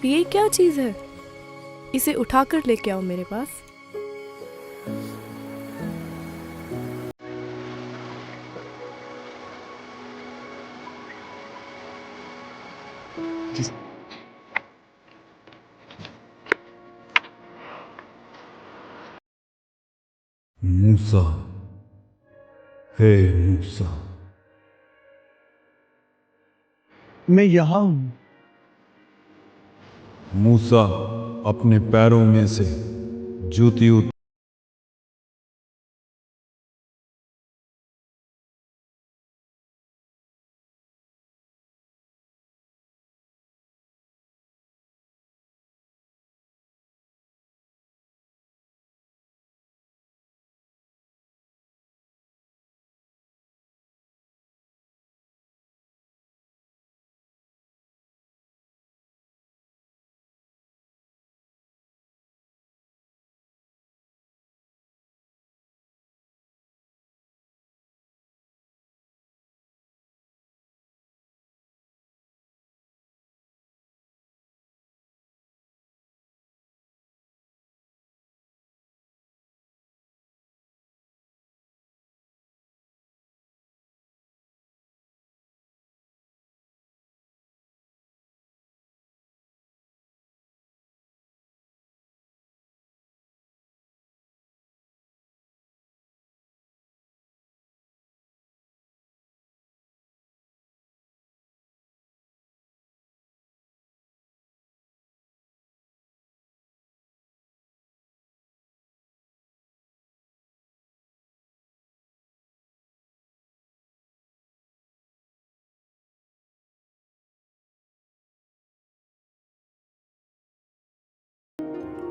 ये क्या चीज है? इसे उठाकर लेके आओ मेरे पास। मूसा, हे मूसा। मैं यहाँ हूँ। मूसा अपने पैरों में से जूती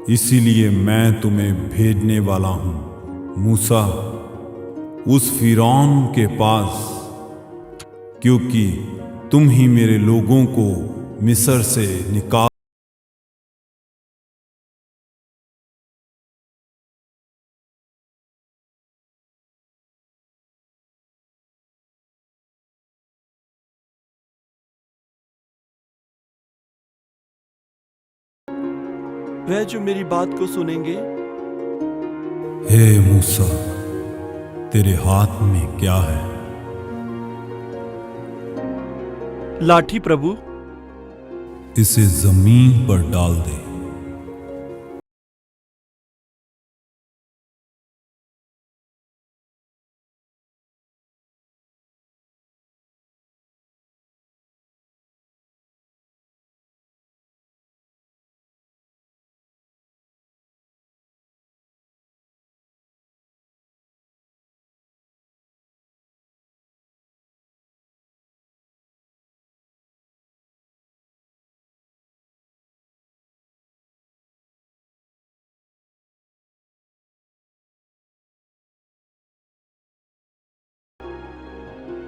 इसीलिए मैं तुम्हें भेजने वाला हूं मूसा उस फिरौन के पास, क्योंकि तुम ही मेरे लोगों को मिस्र से निकाल। वह जो मेरी बात को सुनेंगे। हे मूसा, तेरे हाथ में क्या है? लाठी प्रभु। इसे जमीन पर डाल दे।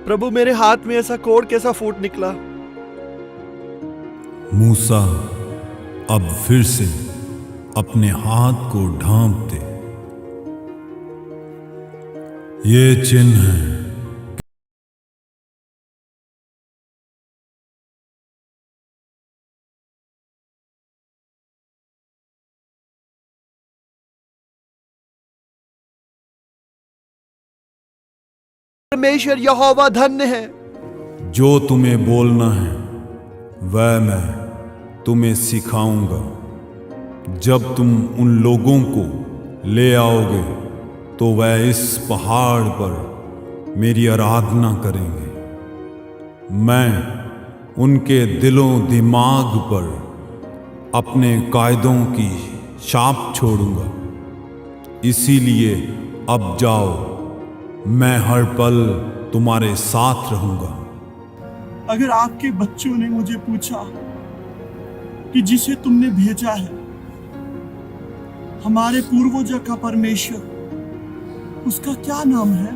प्रभु, मेरे हाथ में ऐसा कोड़ कैसा फूट निकला? मूसा अब फिर से अपने हाथ को ढांप दे। ये चिन्ह है। परमेश्वर यहोवा धन्य है। जो तुम्हें बोलना है वह मैं तुम्हें सिखाऊंगा। जब तुम उन लोगों को ले आओगे तो वह इस पहाड़ पर मेरी आराधना करेंगे। मैं उनके दिलों दिमाग पर अपने कायदों की छाप छोड़ूंगा। इसीलिए अब जाओ, मैं हर पल तुम्हारे साथ रहूंगा। अगर आपके बच्चों ने मुझे पूछा कि जिसे तुमने भेजा है हमारे पूर्वजों का परमेश्वर, उसका क्या नाम है,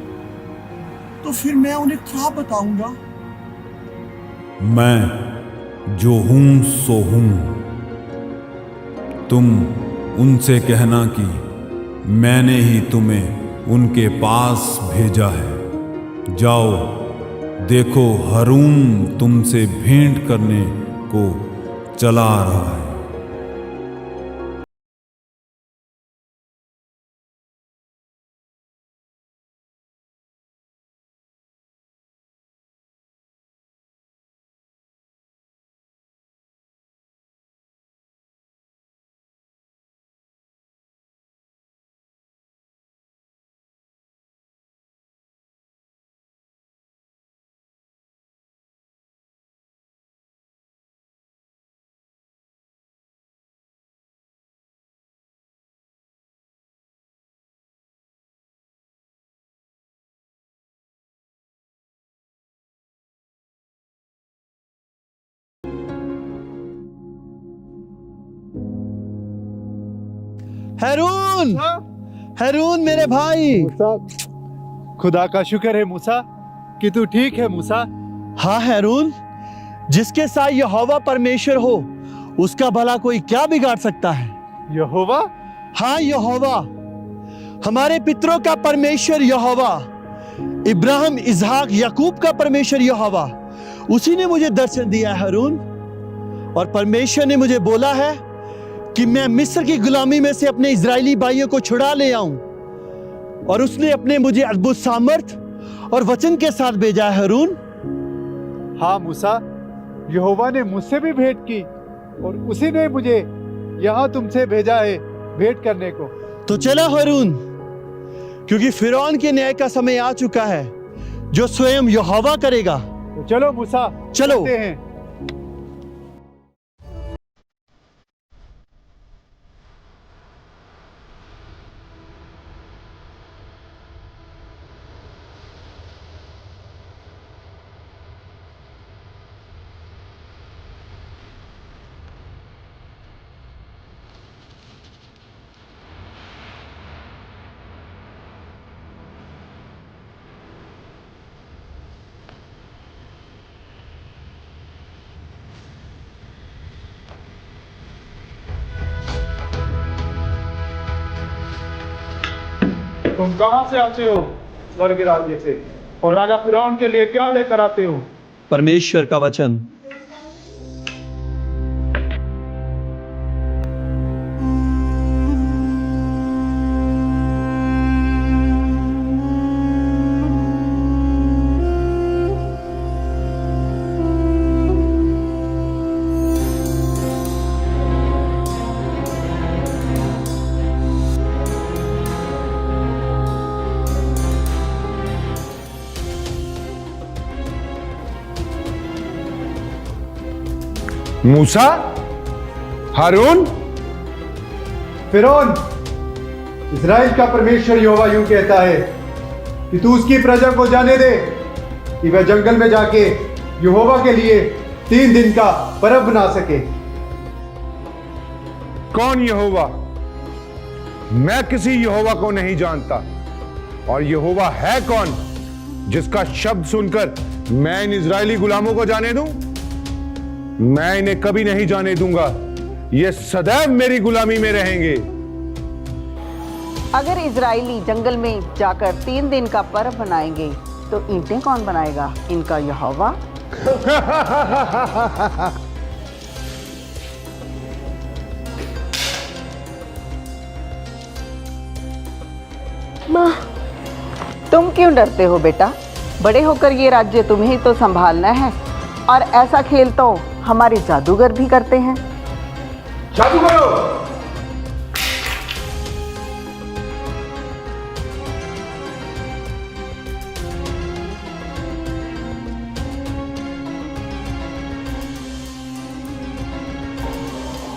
तो फिर मैं उन्हें क्या बताऊंगा? मैं जो हूं सो हूं। तुम उनसे कहना कि मैंने ही तुम्हें उनके पास भेजा है। जाओ, देखो हारून तुमसे भेंट करने को चला आ रहा है। हैरून, हैरून मेरे भाई। मूसा, खुदा का शुक्र है मूसा कि तू ठीक है मूसा। हाँ हैरून, जिसके साथ यहोवा परमेश्वर हो उसका भला कोई क्या बिगाड़ सकता है? यहोवा? हाँ यहोवा, हमारे पितरों का परमेश्वर यहोवा, इब्राहिम, इसहाक, याकूब का परमेश्वर यहोवा, उसी ने मुझे दर्शन दिया है हैरून। और परमेश्वर ने मुझे बोला है कि मैं मिस्र की गुलामी में से अपने इजरायली भाइयों को छुड़ा ले आऊं। और उसने अपने मुझे अद्भुत सामर्थ और वचन के साथ भेजा है हैरून। हाँ मूसा, यहोवा ने मुझसे भी भेंट की और उसी ने मुझे यहाँ तुमसे भेजा है भेंट करने को। तो चला हैरून, क्योंकि फिरौन के न्याय का समय आ चुका है जो स्वयं यहोवा करेगा। तो चलो मूसा, चलो। चलते हैं। तुम कहाँ से आते हो? स्वर्ग राज्य से। और राजा फिरौन के लिए क्या लेकर आते हो? परमेश्वर का वचन। मूसा, हारून, फिरौन, इज़राइल का परमेश्वर यहोवा यूं कहता है कि तू उसकी प्रजा को जाने दे कि वह जंगल में जाके यहोवा के लिए 3 दिन का पर्व बना सके। कौन यहोवा? मैं किसी यहोवा को नहीं जानता। और यहोवा है कौन जिसका शब्द सुनकर मैं इन इजरायली गुलामों को जाने दूं? मैं इन्हें कभी नहीं जाने दूंगा। ये सदैव मेरी गुलामी में रहेंगे। अगर इजरायली जंगल में जाकर 3 दिन का पर्व बनाएंगे तो ईंटें कौन बनाएगा? इनका यहोवा। माँ, तुम क्यों डरते हो बेटा? बड़े होकर ये राज्य तुम्हें तो संभालना है। और ऐसा खेल तो हमारे जादूगर भी करते हैं। जादू करो।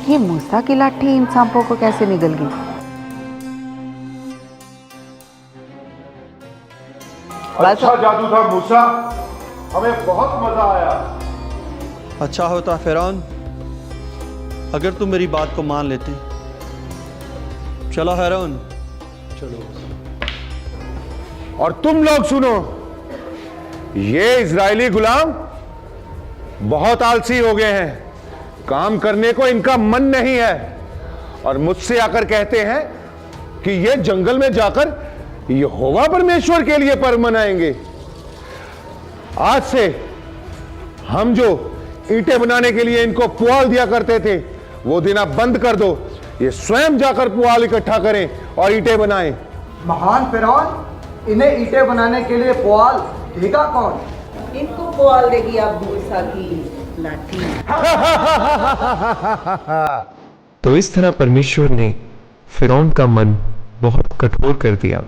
ये मूसा की लाठी इन सांपों को कैसे निगल गई? अच्छा जादू था मूसा, हमें बहुत मजा आया। अच्छा होता फिरौन अगर तुम मेरी बात को मान लेते। चलो हैरून, चलो। और तुम लोग सुनो, ये इजरायली गुलाम बहुत आलसी हो गए हैं। काम करने को इनका मन नहीं है और मुझसे आकर कहते हैं कि ये जंगल में जाकर यहोवा परमेश्वर के लिए पर्व मनाएंगे। आज से हम जो ईंटें बनाने के लिए इनको पुआल दिया करते थे वो दिन आप बंद कर दो। ये स्वयं जाकर पुआल इकट्ठा करें और ईंटें बनाएं। महान फिरौन, इन्हें ईंटें बनाने के लिए पुआल देगा कौन? इनको पुआल देगी अब मूसा की लाठी। तो इस तरह परमेश्वर ने फिरौन का मन बहुत कठोर कर दिया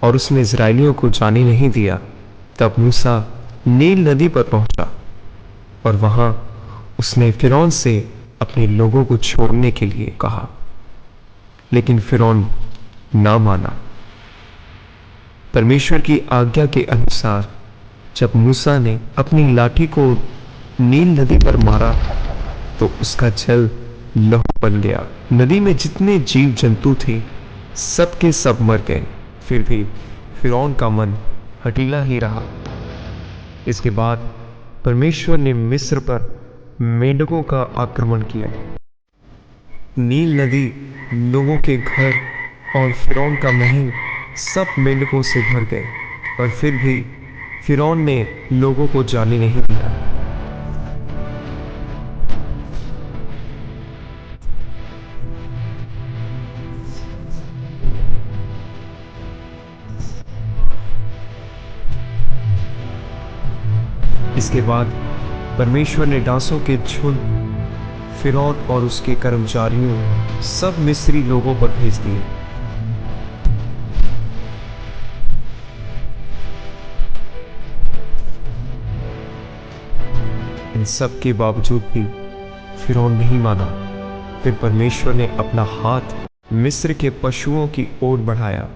और उसने इजरायलियों को जाने नहीं दिया। तब मूसा नील नदी पर पहुंचा और वहां उसने फिरौन से अपने लोगों को छोड़ने के लिए कहा, लेकिन फिरौन ना माना। परमेश्वर की आज्ञा के अनुसार जब मूसा ने अपनी लाठी को नील नदी पर मारा तो उसका जल लहू बन गया। नदी में जितने जीव जंतु थे सब के सब मर गए। फिर भी फिरौन का मन हठीला ही रहा। इसके बाद परमेश्वर ने मिस्र पर मेंढकों का आक्रमण किया। नील नदी, लोगों के घर और फिरौन का महल सब मेंढकों से भर गए, और फिर भी फिरौन ने लोगों को जाने नहीं दिया। इसके बाद परमेश्वर ने डांसों के झुंड फिरौन और उसके कर्मचारियों सब मिस्री लोगों पर भेज दिए। इन सब के बावजूद भी फिरौन नहीं माना। फिर परमेश्वर ने अपना हाथ मिस्र के पशुओं की ओर बढ़ाया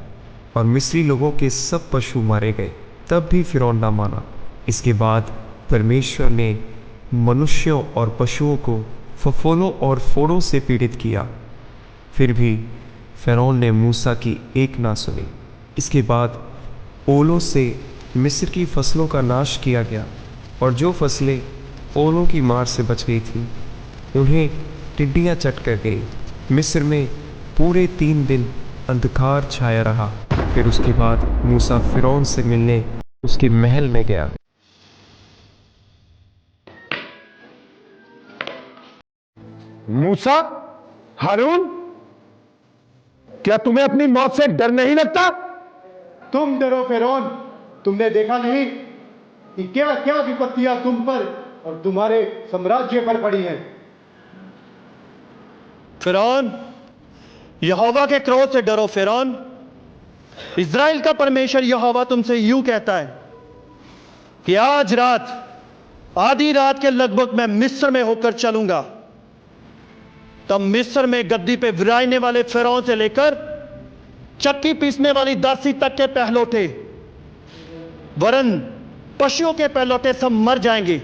और मिस्री लोगों के सब पशु मारे गए, तब भी फिरौन ना माना। इसके बाद परमेश्वर ने मनुष्यों और पशुओं को फफोलों और फोड़ों से पीड़ित किया। फिर भी फिरौन ने मूसा की एक ना सुनी। इसके बाद ओलों से मिस्र की फसलों का नाश किया गया, और जो फसलें ओलों की मार से बच गई थी उन्हें टिड्डियां चट कर गई। मिस्र में पूरे 3 दिन अंधकार छाया रहा। फिर उसके बाद मूसा फिरौन से मिलने उसके महल में गया। मूसा, हारून, क्या तुम्हें अपनी मौत से डर नहीं लगता? तुम डरो फिरौन, तुमने देखा नहीं कि क्या क्या विपत्तियां तुम पर और तुम्हारे साम्राज्य पर पड़ी हैं। फिरौन, यहोवा के क्रोध से डरो। फिरौन, इज़राइल का परमेश्वर यहोवा तुमसे यूं कहता है कि आज रात, आधी रात के लगभग मैं मिस्र में होकर चलूंगा। तब मिस्र में गद्दी पे विराजने वाले फिरौन से लेकर चक्की पीसने वाली दासी तक के पहलौठे, वरन पशुओं के पहलौठे सब मर जाएंगे।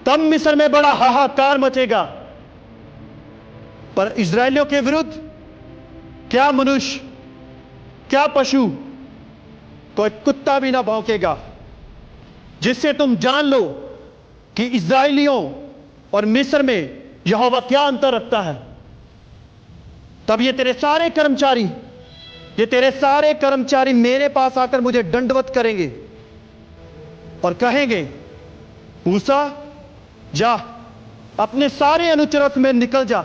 तब मिस्र में बड़ा हाहाकार मचेगा। पर इजरायलियों के विरुद्ध क्या मनुष्य, क्या पशु, कोई कुत्ता भी ना भौंकेगा, जिससे तुम जान लो कि इजरायलियों और मिस्र में यहोवा क्या अंतर रखता है। तब ये तेरे सारे कर्मचारी मेरे पास आकर मुझे दंडवत करेंगे और कहेंगे, मूसा, जा अपने सारे अनुचरों में निकल जा।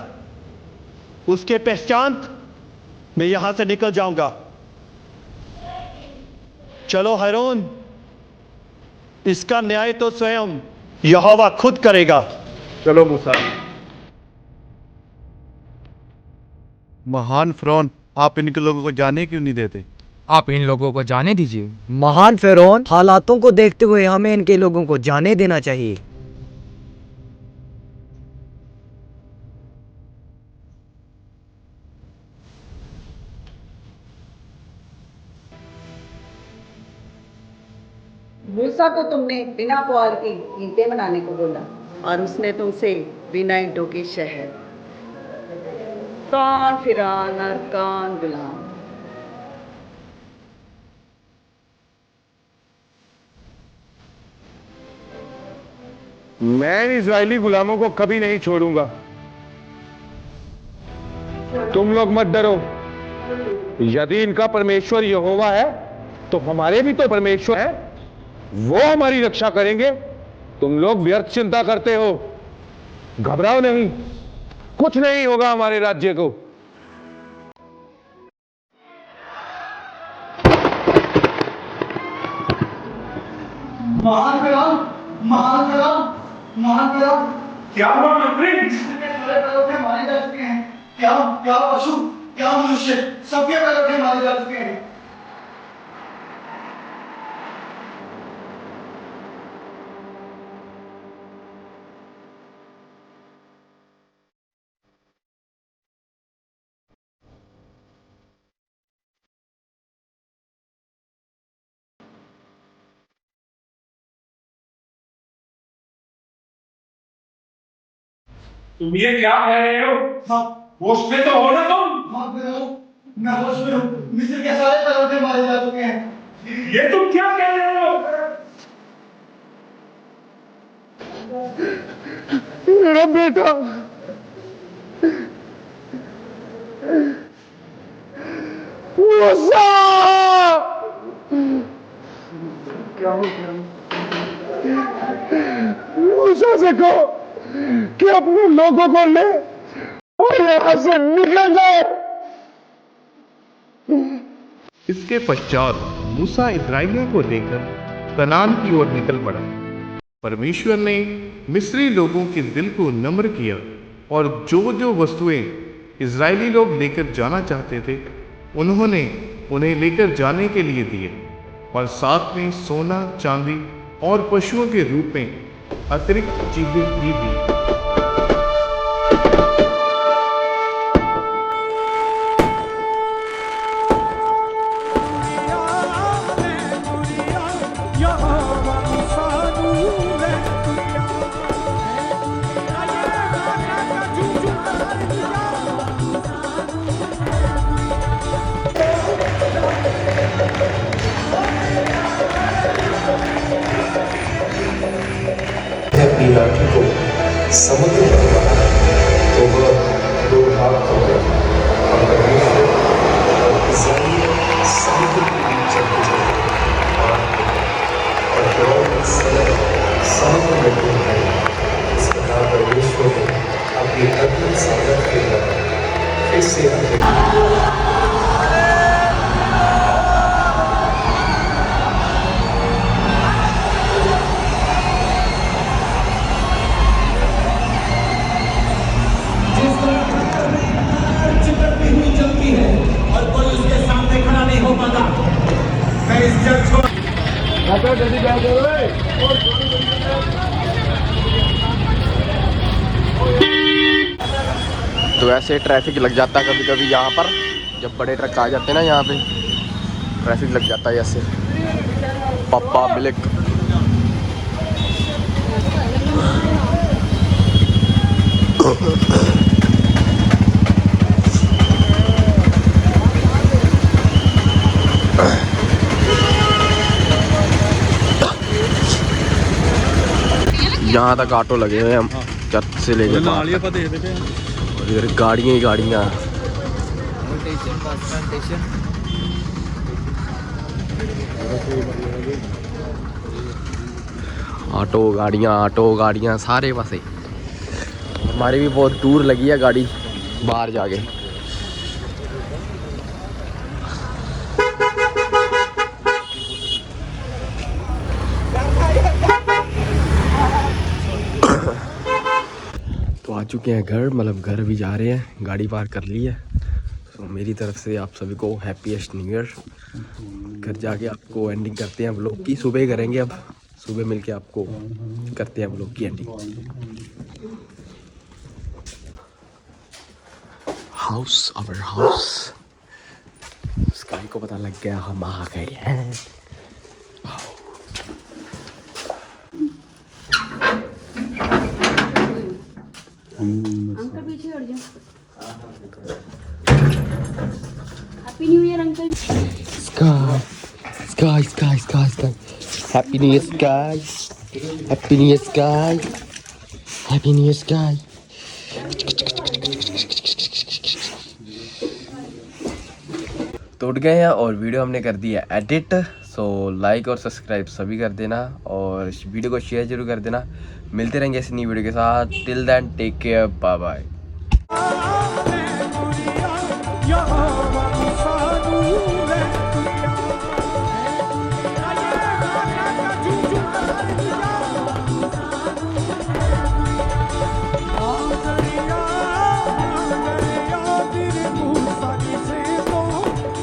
उसके पश्चात मैं यहां से निकल जाऊंगा। चलो हारून, इसका न्याय तो स्वयं यहोवा खुद करेगा। चलो मूसा। महान फिरौन, आप इनके लोगों को जाने क्यों नहीं देते? आप इन लोगों को जाने दीजिए। महान फिरौन, हालातों को देखते हुए हमें इनके लोगों को जाने देना चाहिए। मूसा को तुमने बिना पुआल की ईंटें बनाने को बोला, और उसने तुमसे बिना ईंटों के शहर। कौन फिरौन और कौन गुलाम। मैं इजरायली गुलामों को कभी नहीं छोड़ूंगा। तुम लोग मत डरो। यदि इनका परमेश्वर यहोवा है तो हमारे भी तो परमेश्वर है, वो हमारी रक्षा करेंगे। तुम लोग व्यर्थ चिंता करते हो। घबराओ नहीं, कुछ नहीं होगा हमारे राज्य को। महान फिरौन, महान फिरौन, महान फिरौन, क्या हुआ प्रिंस? पैरों के मारे जा चुके हैं। क्या क्या पशु, क्या मनुष्य, सबके पैरों के मारे जा चुके हैं। तुम ये क्या कह रहे हो? हाँ, होश में तो हो ना तुम? हाँ, मैं होश में हूँ। मिस्र के सारे तरह मारे जा चुके हैं। ये तुम क्या कह रहे हो? मेरा बेटा मूसा! क्या हो गया? मूसा से कहो कि अपने लोगों को ले और यहाँ से निकल जाए। इसके पश्चात मूसा इस्राएलियों को लेकर कनान की ओर निकल पड़ा। परमेश्वर ने मिस्री लोगों के दिल को नम्र किया और जो जो वस्तुएं इजरायली लोग लेकर जाना चाहते थे उन्होंने उन्हें लेकर जाने के लिए दिए और साथ में सोना, चांदी और पशुओं के रूप में अतिरिक्त चीजें भी दी। अपनी लाठी को समुद्र में मारा तो वह दो भाग हो गया और परमेश्वर और इस्राएली समुद्र के बीच चल गुजरे और फिरौन की सेना समुद्र में डूब गई। इस प्रकार परमेश्वर ने अपनी अद्भुत सामर्थ के द्वारा फिर से तो ऐसे ट्रैफिक लग जाता है कभी कभी यहाँ पर, जब बड़े ट्रक आ जाते हैं ना यहाँ पे ट्रैफिक लग जाता है ऐसे। पप्पा मिल्क यहाँ तक ऑटो लगे हुए हैं हम चर्च से लेकर और इधर गाड़ियाँ ही गाड़ियाँ। ऑटो गाड़ियाँ सारे पासे। हमारी भी बहुत दूर लगी है गाड़ी बाहर जाके। तो आ चुके हैं घर, मतलब घर भी जा रहे हैं, गाड़ी पार कर ली है। तो मेरी तरफ से आप सभी को हैप्पीएस्ट न्यू ईयर। घर जाके आपको एंडिंग करते हैं व्लॉग की, सुबह करेंगे। अब सुबह मिलके आपको करते हैं व्लॉग की ending. House, our house. Sky को पता लग गया हम आ गए हैं। अंकल पीछे हट जाओ। Happy new year uncle. Sky sky sky sky sky happy new year sky, happy new year sky, happy new year sky. तो उठ गए हैं और वीडियो हमने कर दी है एडिट। सो लाइक और सब्सक्राइब सभी कर देना और इस वीडियो को शेयर जरूर कर देना। मिलते रहेंगे ऐसी नई वीडियो के साथ। Till then take care, bye bye.